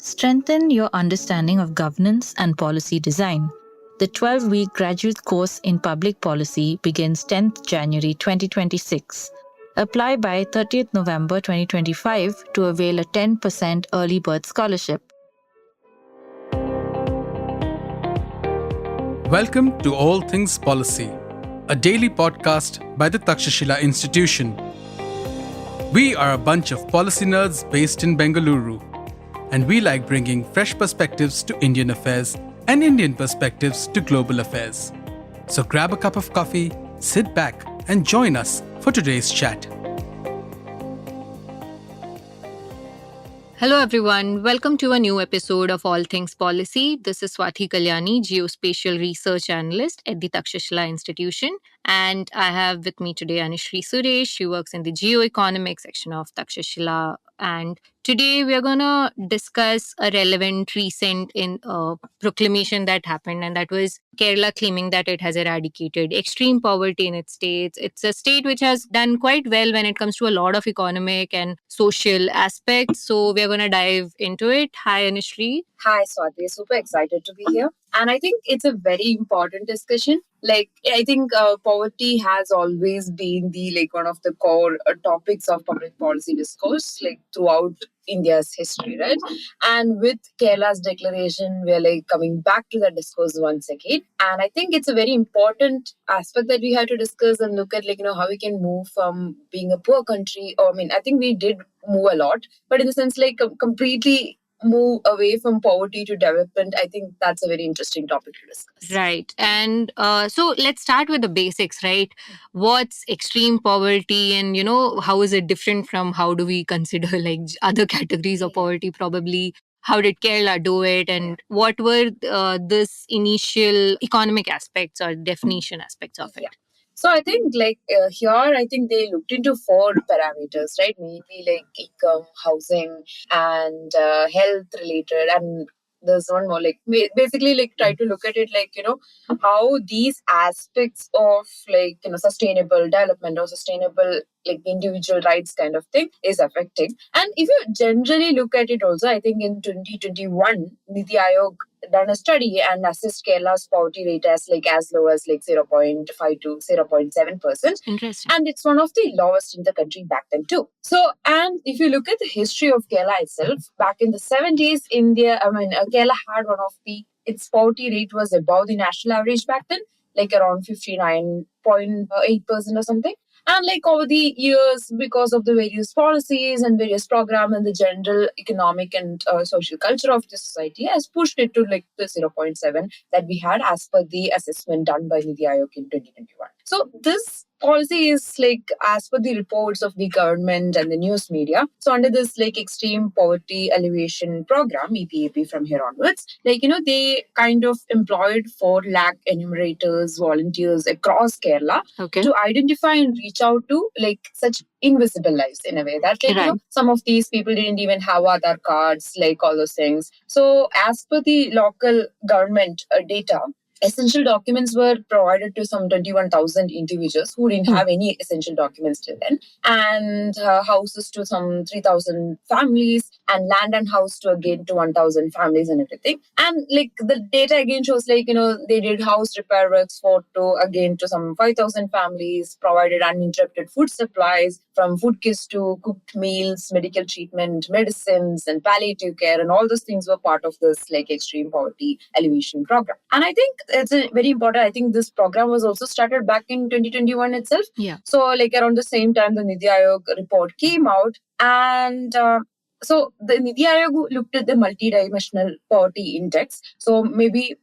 Strengthen your understanding of governance and policy design. The 12-week graduate course in public policy begins 10th January 2026. Apply by 30th November 2025 to avail a 10% early bird scholarship. Welcome to All Things Policy, a daily podcast by the Takshashila Institution. We are a bunch of policy nerds based in Bengaluru, and we like bringing fresh perspectives to Indian affairs and Indian perspectives to global affairs. So grab a cup of coffee, sit back, and join us for today's chat. Hello everyone, welcome to a new episode of All Things Policy. This is Swathi Kalyani, Geospatial Research Analyst at the Takshashila Institution. And I have with me today Anisree Suresh. She works in the Geoeconomics section of Takshashila. And today we are going to discuss a relevant recent proclamation that happened, and that was Kerala claiming that it has eradicated extreme poverty in its states. It's a state which has done quite well when it comes to a lot of economic and social aspects. So we are going to dive into it. Hi, Anisree. Hi, Swathi. Super excited to be here. And I think it's a very important discussion. I think poverty has always been one of the core topics of public policy discourse, throughout India's history, right? And with Kerala's declaration, we're coming back to that discourse once again. And I think it's a very important aspect that we have to discuss and look at, how we can move from being a poor country. I think we did move a lot, but in the sense, completely move away from poverty to development. I think that's a very interesting topic to discuss. Right. And so let's start with the basics, right? What's extreme poverty and, how is it different from how do we consider other categories of poverty probably? How did Kerala do it? And what were this initial economic aspects or definition aspects of it? Yeah. So I think here, I think they looked into 4 parameters, right? Maybe income, housing, and health related. And there's one more, basically try to look at it how these aspects of sustainable development or sustainable individual rights kind of thing is affecting. And if you generally look at it also, I think in 2021, Niti Aayog done a study and assessed Kerala's poverty rate as low as 0.5 to 0.7%. Interesting. And it's one of the lowest in the country back then too. So, and if you look at the history of Kerala itself, back in the 70s, Kerala had its poverty rate was above the national average back then, around 59.8% or something. And over the years, because of the various policies and various programs and the general economic and social culture of the society has pushed it to the 0.7 that we had as per the assessment done by Niti Aayog in 2021. So this policy is as per the reports of the government and the news media. So under this extreme poverty alleviation program, EPAP from here onwards, they kind of employed 4 lakh enumerators, volunteers across Kerala to identify and reach out to such invisible lives in a way that some of these people didn't even have Aadhaar cards, all those things. So as per the local government data, essential documents were provided to some 21,000 individuals who didn't have any essential documents till then, and houses to some 3,000 families, and land and house to 1,000 families and everything. And the data again shows they did house repair works to some 5,000 families, provided uninterrupted food supplies from food kits to cooked meals, medical treatment, medicines, and palliative care, and all those things were part of this extreme poverty alleviation program. And I think it's very important. I think this program was also started back in 2021 itself. Yeah. So around the same time, the Niti Aayog report came out, and so the Niti Aayog looked at the multidimensional poverty index. So maybe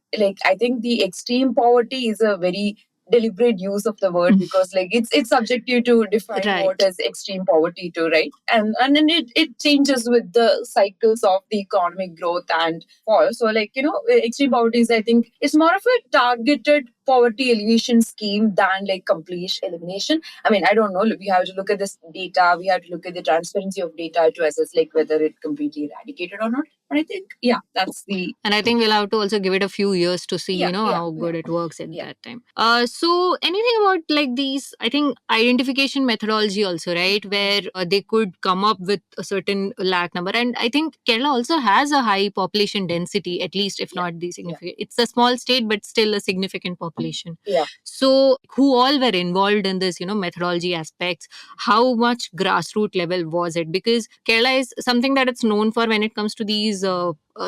I think the extreme poverty is a very deliberate use of the word because it's subjective to define what is extreme poverty to, right? And then it changes with the cycles of the economic growth and fall. So extreme poverty is, I think, it's more of a targeted poverty alleviation scheme than like complete elimination. I mean, I don't know. We have to look at this data. We have to look at the transparency of data to assess like whether it completely eradicated or not. But I think, yeah, that's the. And I think we'll have to also give it a few years to see, how good it works at that time. So anything about like these, I think, identification methodology also, right? Where they could come up with a certain lakh number. And I think Kerala also has a high population density, at least if not the significant. It's a small state, but still a significant population. Yeah. So who all were involved in this, methodology aspects? How much grassroots level was it? Because Kerala is something that it's known for when it comes to these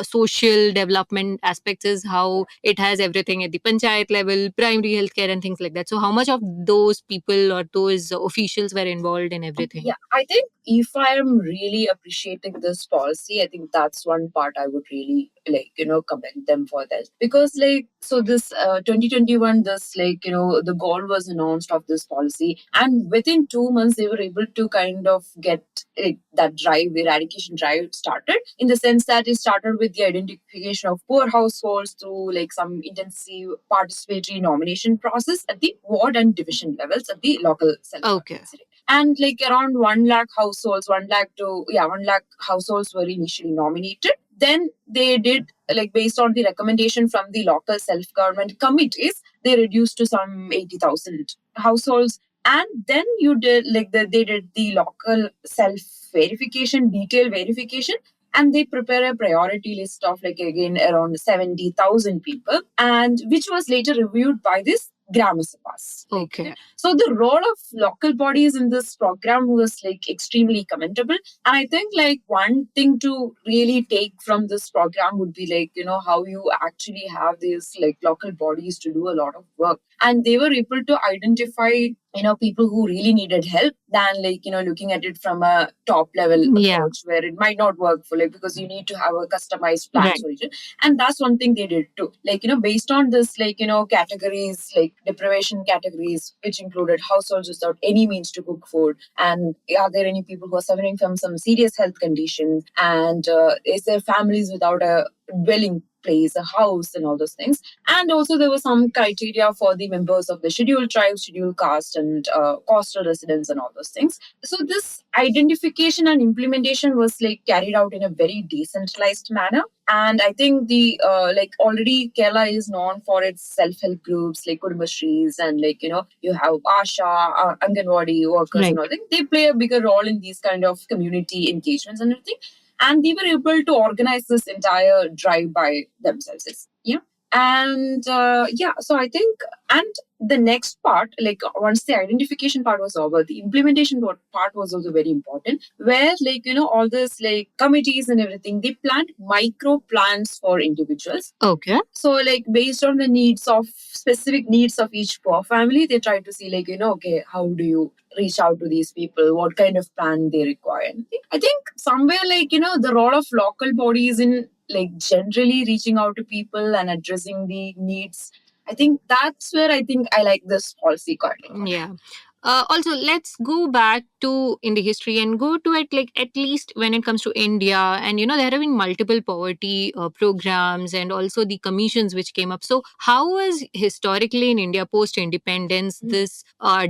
social development aspects, is how it has everything at the panchayat level, primary healthcare and things like that. So how much of those people or those officials were involved in everything? Yeah, I think if I am really appreciating this policy, I think that's one part I would really commend them for that. Because so this 2021, this the goal was announced of this policy, and within 2 months they were able to kind of get that eradication drive started, in the sense that it started with the identification of poor households through some intensive participatory nomination process at the ward and division levels at the local self. Okay. And around 1 lakh households, 1 lakh households were initially nominated. Then they did, based on the recommendation from the local self-government committees, they reduced to some 80,000 households. And then you did, they did the local self-verification, detail verification, and they prepare a priority list of again around 70,000 people, and which was later reviewed by this Gram Sabhas. Okay. So the role of local bodies in this program was extremely commendable. And I think one thing to really take from this program would be how you actually have these local bodies to do a lot of work. And they were able to identify people who really needed help than looking at it from a top level approach where it might not work for because you need to have a customized plan solution. And that's one thing they did too. Based on this categories, deprivation categories, which included households without any means to cook food, and are there any people who are suffering from some serious health conditions, and is there families without a dwelling place, a house, and all those things. And also there were some criteria for the members of the scheduled tribes, scheduled caste, and coastal residents, and all those things. So this identification and implementation was carried out in a very decentralized manner. And I think the already Kerala is known for its self-help groups like Kudumbashrees, and you have Asha, Anganwadi workers, and all that. They play a bigger role in these kind of community engagements and everything. And they were able to organize this entire drive by themselves. Yeah. And so I think, and the next part, once the identification part was over, the implementation part was also very important, where all this committees and everything, they planned micro plans for individuals. Okay. So based on the specific needs of each poor family, they try to see okay, how do you reach out to these people, what kind of plan they require. I think somewhere the role of local bodies in generally reaching out to people and addressing the needs, I think that's where I like this policy quite a lot. Yeah. Also, let's go back to in the history and go to it at least when it comes to India. And there have been multiple poverty programs and also the commissions which came up. So how was historically in India post-independence this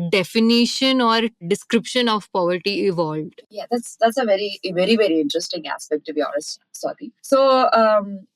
definition or description of poverty evolved? Yeah, that's a very, very, very interesting aspect, to be honest, Swathi. So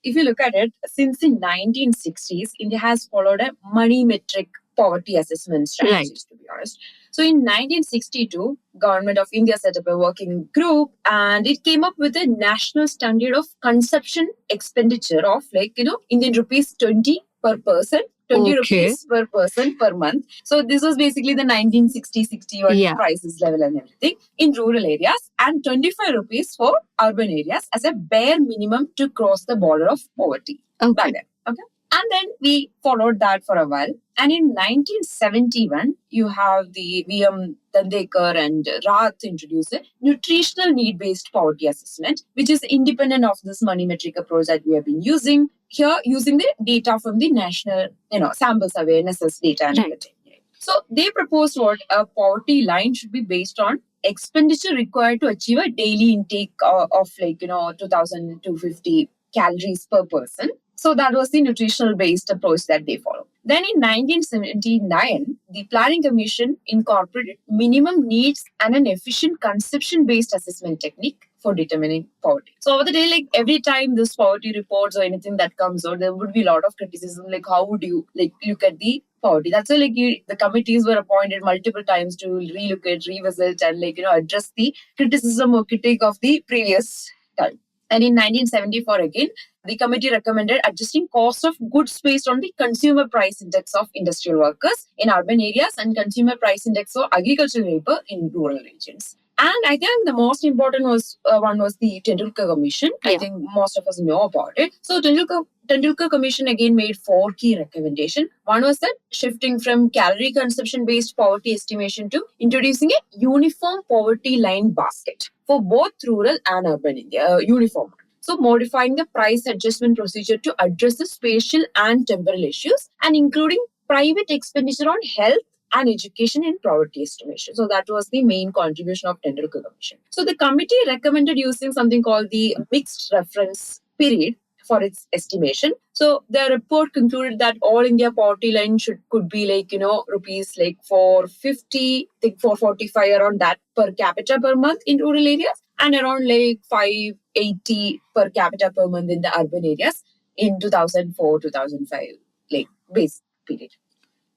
if you look at it, since the 1960s, India has followed a money metric poverty assessment strategies, to be honest. So in 1962, Government of India set up a working group, and it came up with a national standard of consumption expenditure of Indian rupees 20 per person, 20 rupees per person per month. So this was basically the 1960-61 prices level and everything in rural areas, and 25 rupees for urban areas as a bare minimum to cross the border of poverty back then. Okay. And then we followed that for a while. And in 1971, you have the V.M. Dandekar and Rath introduced a nutritional need-based poverty assessment, which is independent of this money metric approach that we have been using here, using the data from the national, sample survey, NSS data and everything. So they proposed what a poverty line should be based on expenditure required to achieve a daily intake of 2,250 calories per person. So that was the nutritional based approach that they follow. Then in 1979, the Planning Commission incorporated minimum needs and an efficient consumption-based assessment technique for determining poverty. So over the day, like every time this poverty reports or anything that comes out, there would be a lot of criticism. Like, how would you like look at the poverty? That's why the committees were appointed multiple times to relook at, revisit, and address the criticism or critique of the previous time. And in 1974 again, the committee recommended adjusting cost of goods based on the consumer price index of industrial workers in urban areas and consumer price index for agricultural labor in rural regions. And I think the most important one was the Tendulkar Commission. I think most of us know about it. So Tendulkar Commission again made 4 key recommendations. One was that shifting from calorie consumption based poverty estimation to introducing a uniform poverty line basket for both rural and urban India, uniform. So modifying the price adjustment procedure to address the spatial and temporal issues and including private expenditure on health and education in poverty estimation. So that was the main contribution of Tendulkar Commission. So the committee recommended using something called the mixed reference period for its estimation. So the report concluded that all India poverty line could be rupees 450, 445 around that per capita per month in rural areas and around 580 per capita per month in the urban areas in 2004-2005 base period.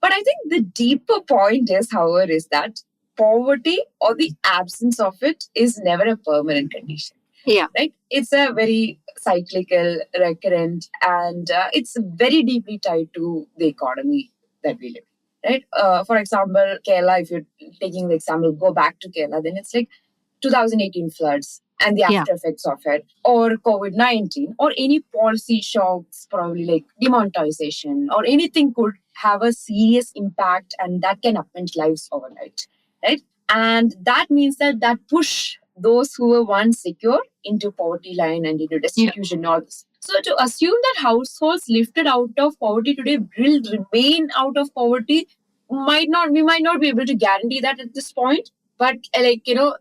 But I think the deeper point is, however, is that poverty or the absence of it is never a permanent condition. Yeah. Right? It's a very cyclical, recurrent, and it's very deeply tied to the economy that we live in. Right? For example, Kerala, if you're taking the example, go back to Kerala, then it's 2018 floods and the after effects of it, or COVID-19, or any policy shocks, probably demonetization, or anything could have a serious impact and that can upend lives overnight, right? And that means that push those who were once secure into poverty line and into destitution. All this. So to assume that households lifted out of poverty today will remain out of poverty we might not be able to guarantee that at this point. But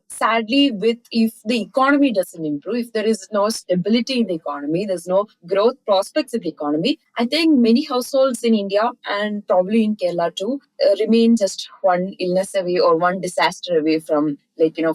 sadly, if the economy doesn't improve, if there is no stability in the economy, there's no growth prospects in the economy, I think many households in India and probably in Kerala too remain just one illness away or one disaster away from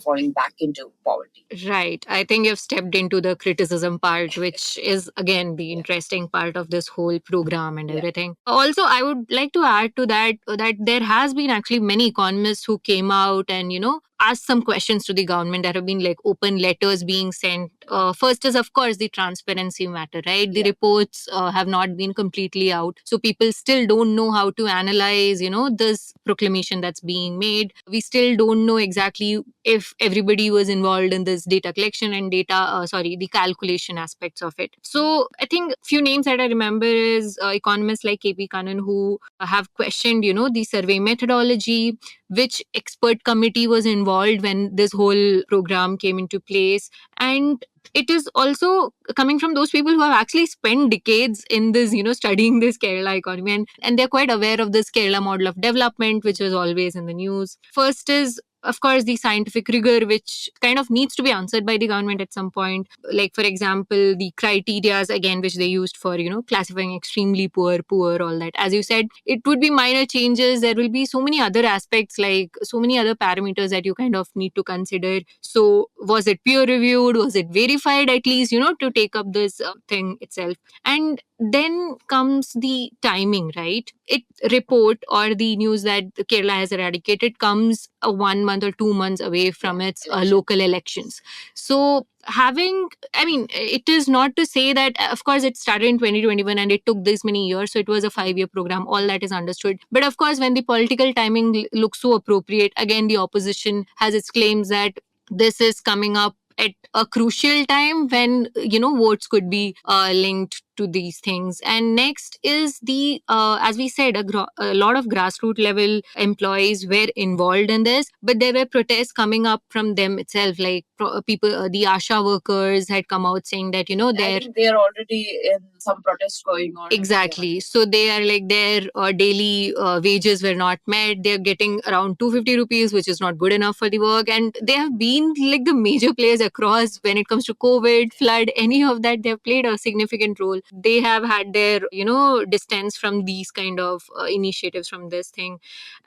falling back into poverty. Right. I think you've stepped into the criticism part, which is again the interesting part of this whole program and everything. Also, I would like to add to that there has been actually many economists who came out and asked some questions to the government. There have been open letters being sent. First is of course the transparency matter, right? The reports have not been completely out, so people still don't know how to analyze this proclamation that's being made. We still don't know exactly if everybody was involved in this data collection and the calculation aspects of it. So I think few names that I remember is economists like KP Kannan who have questioned the survey methodology, which expert committee was involved when this whole program came into place. And it is also coming from those people who have actually spent decades in this, studying this Kerala economy. And they're quite aware of this Kerala model of development, which was always in the news. First is, of course, the scientific rigor, which kind of needs to be answered by the government at some point. Like, for example, the criterias, again, which they used for, classifying extremely poor, all that. As you said, it would be minor changes. There will be so many other aspects, so many other parameters that you kind of need to consider. So was it peer reviewed? Was it verified at least, to take up this thing itself? And then comes the timing, right? It report or the news that Kerala has eradicated comes 1 month or 2 months away from its local elections. So it is not to say that, of course, it started in 2021 and it took this many years. So it was a 5-year program. All that is understood. But of course, when the political timing looks so appropriate, again, the opposition has its claims that this is coming up at a crucial time when votes could be linked to these things. And next is the as we said, a lot of grassroots level employees were involved in this, but there were protests coming up from them itself, people, the ASHA workers had come out saying that they're already in some protests going on. Exactly. So they are their daily wages were not met. They're getting around 250 rupees, which is not good enough for the work. And they have been the major players across when it comes to COVID, flood, any of that. They've played a significant role. they have had their distance from these kind of initiatives from this thing.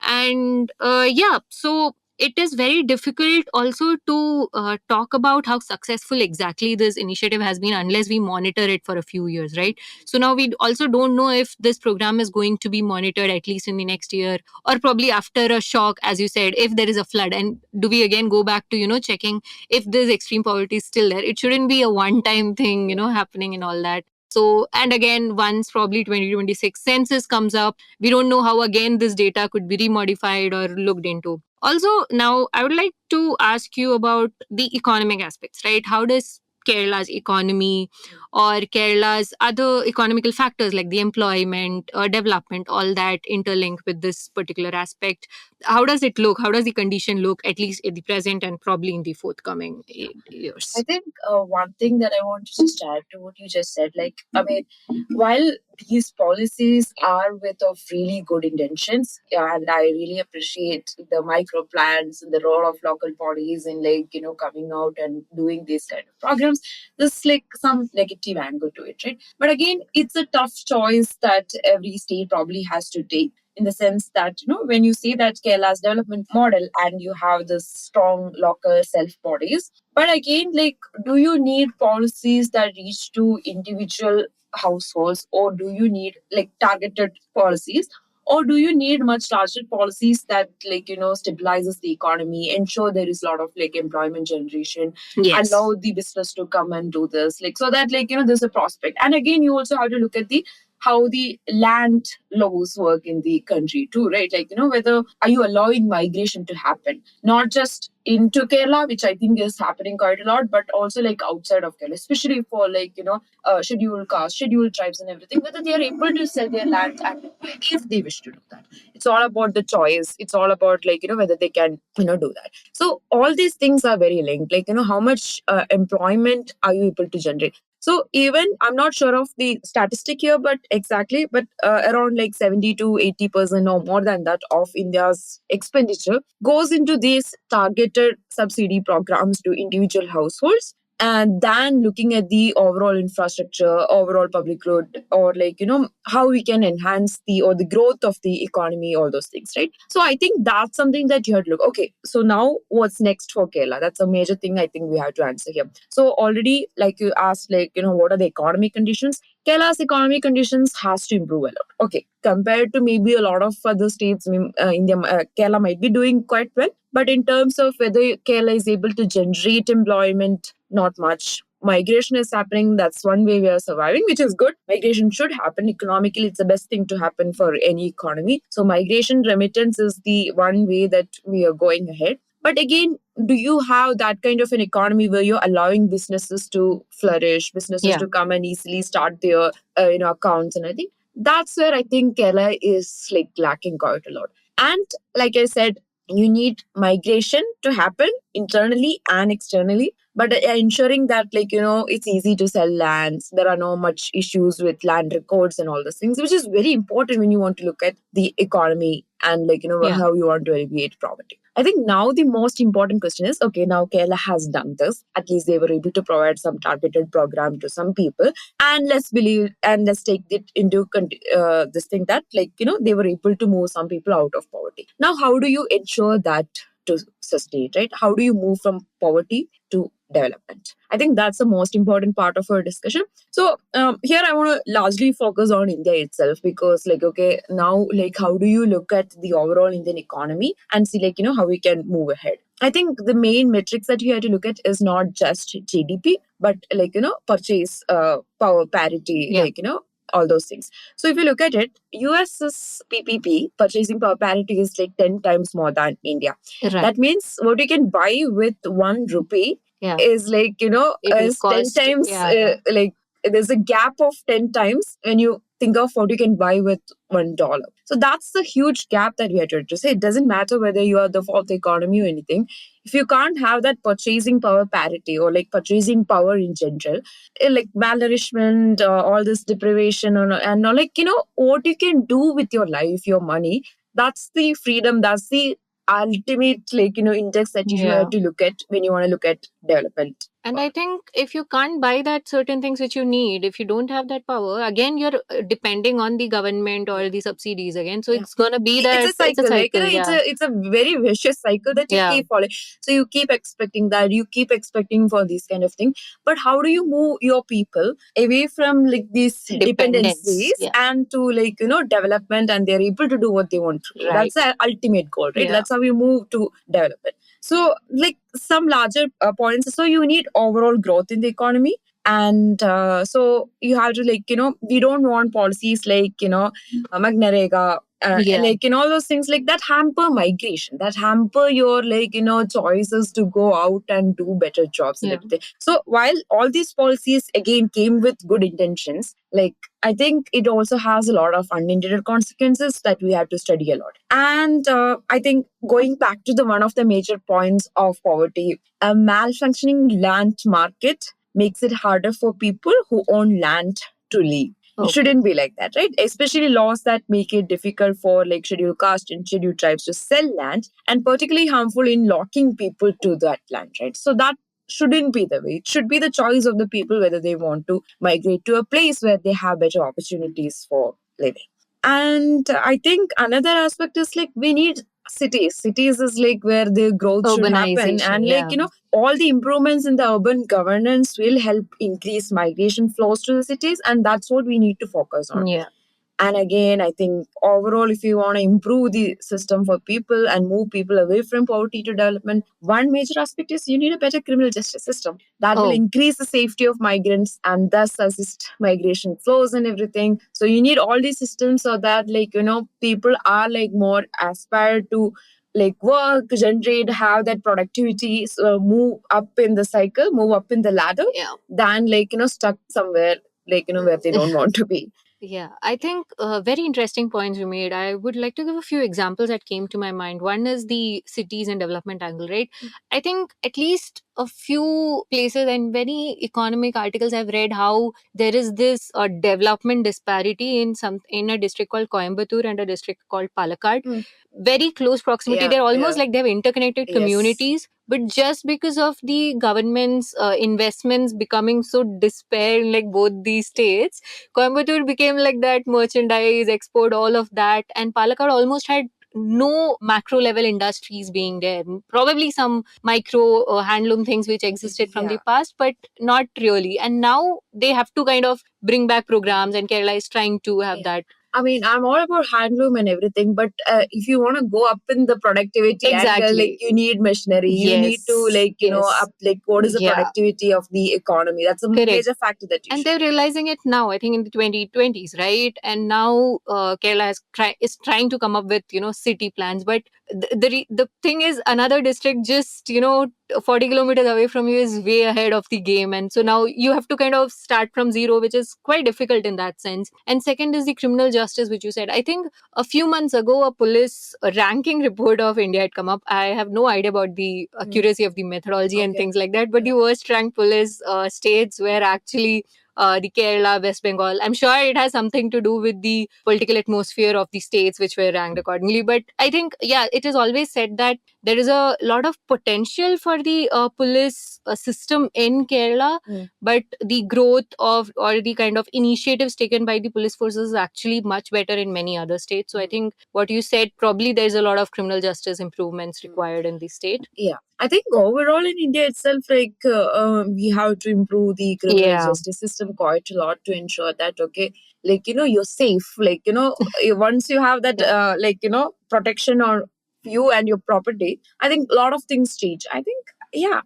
And yeah, so it is very difficult also to talk about how successful exactly this initiative has been unless we monitor it for a few years, right? So now we also don't know if this program is going to be monitored at least in the next year, or probably after a shock, as you said, if there is a flood. And do we again go back to checking if this extreme poverty is still there? It shouldn't be a one time thing happening and all that. So, and again, once probably 2026 census comes up, we don't know how again this data could be remodified or looked into. Also, now I would like to ask you about the economic aspects, right? How does Kerala's economy or Kerala's other economical factors like the employment or development, all that interlink with this particular aspect? How does it look? How does the condition look, at least in the present and probably in the forthcoming years? I think one thing that I want to just add to what you just said, like, I mean, while these policies are with of really good intentions, and I really appreciate the micro plans and the role of local bodies in like, coming out and doing these kind of programs, there's like some negative angle to it, right? But again, it's a tough choice that every state probably has to take, in the sense that when you see that Kerala's development model and you have this strong local self bodies, but again, like, do you need policies that reach to individual households, or do you need like targeted policies, or do you need much larger policies that like stabilizes the economy, ensure there is a lot of like employment generation, Yes. allow the business to come and do this, like, so that like there's a prospect. And again, you also have to look at the how the land laws work in the country too, right? Like, whether are you allowing migration to happen, not just into Kerala, which I think is happening quite a lot, but also like outside of Kerala, especially for like, scheduled castes, scheduled tribes and everything, whether they are able to sell their land and if they wish to do that. It's all about the choice. It's all about like, whether they can, do that. So all these things are very linked. Like, how much employment are you able to generate? So even I'm not sure of the statistic here, but exactly, but around like 70 to 80% or more than that of India's expenditure goes into these targeted subsidy programs to individual households. And then looking at the overall infrastructure, overall public good, or like, how we can enhance the growth of the economy, all those things, right? So I think that's something that you have to look. Okay, so now what's next for Kerala? That's a major thing I think we have to answer here. So already, like you asked, like, what are the economic conditions? Kerala's economic conditions has to improve a lot. Okay, compared to maybe a lot of other states, India, Kerala might be doing quite well. But in terms of whether Kerala is able to generate employment, not much. Migration is happening. That's one way we are surviving, which is good. Migration should happen. Economically, it's the best thing to happen for any economy. So migration remittance is the one way that we are going ahead. But again, do you have that kind of an economy where you're allowing businesses to flourish, businesses to come and easily start their accounts and everything? That's where I think Kerala is like lacking quite a lot. And like I said, you need migration to happen internally and externally, but ensuring that like it's easy to sell lands, there are no much issues with land records and all those things, which is very important when you want to look at the economy and like how you want to alleviate poverty. I think now the most important question is, okay, now Kerala has done this. At least they were able to provide some targeted program to some people, and let's believe and let's take it into this thing that like they were able to move some people out of poverty. Now how do you ensure that to sustain, right? How do you move from poverty to development? I think that's the most important part of our discussion. So here I want to largely focus on India itself, because like, okay, now like how do you look at the overall Indian economy and see like how we can move ahead? I think the main metrics that you have to look at is not just GDP, but like purchase power parity, like all those things. So if you look at it, US's PPP, purchasing power parity, is like 10 times more than India. Right. That means what you can buy with 1 rupee is like, is 10 times, like there's a gap of 10 times when you think of what you can buy with $1. So that's the huge gap that we have to say. It doesn't matter whether you are the fourth economy or anything. If you can't have that purchasing power parity or like purchasing power in general, like malnourishment, all this deprivation, and like, what you can do with your life, your money, that's the freedom, that's the ultimate like, index that you have to look at when you want to look at development. And I think if you can't buy that certain things which you need, if you don't have that power, again you're depending on the government or the subsidies again. So it's gonna be that it's a cycle. Like yeah. it's a very vicious cycle that you Yeah. keep following. So you keep expecting that, you keep expecting for these kind of thing. But how do you move your people away from like these dependencies Yeah. and to like development, and they're able to do what they want to do? Right. That's the ultimate goal, right? Yeah. That's how you move to development. So like some larger points. So you need overall growth in the economy. And so you have to like we don't want policies like Magnarega, Yeah. like all those things like that hamper migration, that hamper your like choices to go out and do better jobs and Yeah. everything. So while all these policies again came with good intentions, like I think it also has a lot of unintended consequences that we have to study a lot. And I think going back to the one of the major points of poverty, a malfunctioning land market makes it harder for people who own land to live. It shouldn't be like that, right? Especially laws that make it difficult for like scheduled caste and scheduled tribes to sell land, and particularly harmful in locking people to that land, right? So that shouldn't be the way. It should be the choice of the people whether they want to migrate to a place where they have better opportunities for living. And I think another aspect is like we need cities. Cities is like where the growth should happen, and like all the improvements in the urban governance will help increase migration flows to the cities, and that's what we need to focus on. Yeah. And again, I think overall, if you want to improve the system for people and move people away from poverty to development, one major aspect is you need a better criminal justice system that will increase the safety of migrants and thus assist migration flows and everything. So you need all these systems so that like people are like more aspired to like work, generate, have that productivity, so move up in the cycle, move up in the ladder, than like stuck somewhere like where they don't want to be. Yeah, I think very interesting points you made. I would like to give a few examples that came to my mind. One is the cities and development angle, right? I think at least a few places and very economic articles I've read how there is this development disparity in a district called Coimbatore and a district called Palakkad. Very close proximity. They're almost like they have interconnected communities, but just because of the government's investments becoming so despair in like both these states, Coimbatore became like that merchandise export, all of that, and Palakkad almost had no macro level industries being there. Probably some micro handloom things which existed from the past, but not really. And now they have to kind of bring back programs, and Kerala is trying to have that. I mean, I'm all about handloom and everything, but if you want to go up in the productivity angle, like you need machinery, you need to like up like what is the productivity of the economy. That's a major factor that you. And they're realizing it now. I think in the 2020s, right? And now Kerala is trying to come up with city plans, but the thing is, another district just 40 kilometers away from you is way ahead of the game, and so now you have to kind of start from zero, which is quite difficult in that sense. And second is the criminal justice, which you said. I think a few months ago a police ranking report of India had come up. I have no idea about the accuracy of the methodology and things like that, but the worst ranked police states were actually the Kerala, West Bengal. I'm sure it has something to do with the political atmosphere of the states which were ranked accordingly. But I think, it is always said that there is a lot of potential for the police system in Kerala, but the growth of or the kind of initiatives taken by the police forces is actually much better in many other states. So I think what you said, probably there's a lot of criminal justice improvements required in the state. Yeah. I think overall in India itself, like we have to improve the criminal justice system quite a lot to ensure that, okay, like, you're safe. Like, once you have that, like, protection on you and your property, I think a lot of things change. I think, yeah.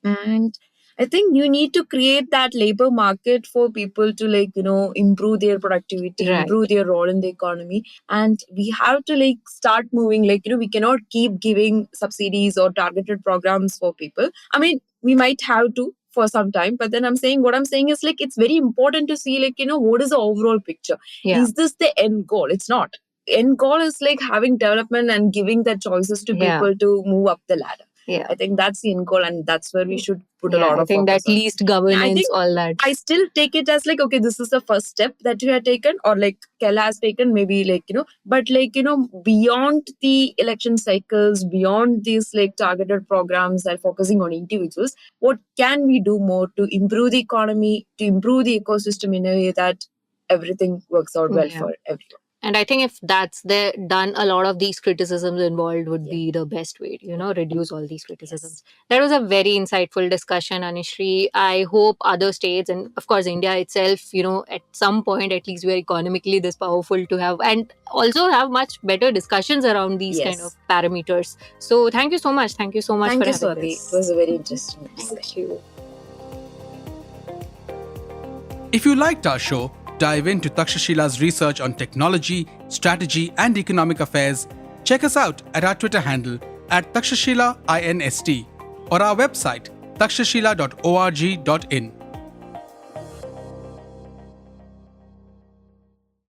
And I think you need to create that labor market for people to like, improve their productivity, improve their role in the economy. And we have to like start moving, like, we cannot keep giving subsidies or targeted programs for people. I mean, we might have to for some time, but then what I'm saying is like, it's very important to see like, what is the overall picture? Is this the end goal? It's not. End goal is like having development and giving the choices to people to move up the ladder. Yeah. I think that's the end goal, and that's where we should put a Yeah, lot I of think that focus on. least governance, think all that. I still take it as like, okay, this is the first step that you have taken, or like Kela has taken, maybe like, but like, beyond the election cycles, beyond these like targeted programs that are focusing on individuals, what can we do more to improve the economy, to improve the ecosystem in a way that everything works out well Yeah. for everyone? And I think if that's done, a lot of these criticisms involved would be the best way to, reduce all these criticisms. That was a very insightful discussion, Anisree. I hope other states and, of course, India itself, at some point, at least we're economically this powerful to have and also have much better discussions around these kind of parameters. So thank you so much. Thank you so much Thank for you, having Swathi. us. It was a very interesting discussion. Thank you. If you liked our show, dive into Takshashila's research on technology, strategy, and economic affairs. Check us out at our Twitter handle @Takshashila INST or our website takshashila.org.in.